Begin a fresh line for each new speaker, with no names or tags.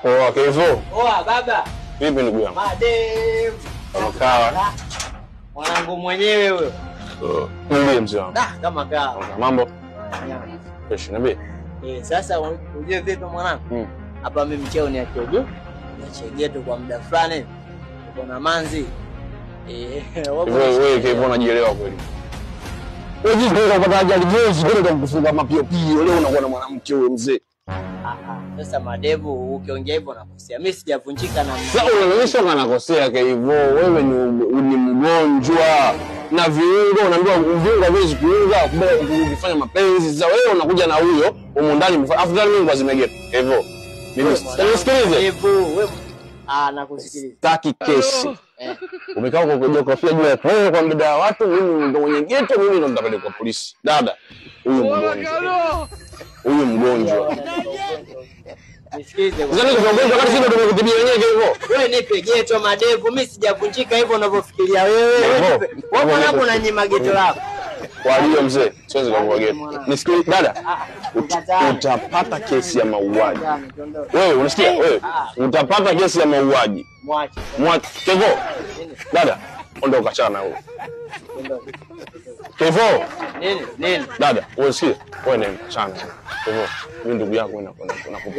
Poa Kevo.
Poa baba.
Vipi ndugu yangu?
Madem.
Kawa.
Mwanangu mwenyewe huyo.
Ndiye mzee wangu.
Kama kawa.
Mambo? Fresh nabii.
Sasa unajua vipi mwanangu? Hapa mimi cheo ni achojo. Nachegeto kwa muda fulani. Uko na manzi.
Wewe Kevo unajielewa kweli? Wewe ndio unapata ajali juzi ndio kufunga mapio leo unakuwa na mwanamke wewe mzee.
Sasa madevu ukiongea hivyo nakosea. Mimi sijavunjika na mimi.
Sasa unaonyesha unakosea Kevo, wewe ni mgonjwa. Na viungo unaambiwa viungo hawezi kuunga ukifanya mapenzi. Sasa wewe unakuja na huyo huko ndani afadhali mimi ngwazimegeta. Kevo. Mimi nisikilize.
Kevo wewe nakusikiliza.
Taki kesi. Umekaa huko kwenye kofia juu ya kwa mbele wa watu, mimi ndo mwenye geto, mimi ndo nitapeleka kwa polisi. Dada, huyu mgonjwa. Huyu mgonjwa.
Nisikilize.
Sasa ndio mgonjwa wakati sisi tumekutibia wenyewe hivyo.
Wewe nipe geto madevu, mimi sijavunjika hivyo unavyofikiria wewe. Wewe mwanangu unanyima geto lako.
Kwa hiyo mzee, siwezi kukupa geto. Nisikilize dada. Utapata kesi ya mauaji. Wewe unasikia? Wewe utapata kesi ya mauaji. Mwache. Kevo. Dada, ondoka chana huyo. Kevo.
Nini?
Dada, wewe sikia. Wewe nenda chana. Kevo, mimi ndugu yako nakupa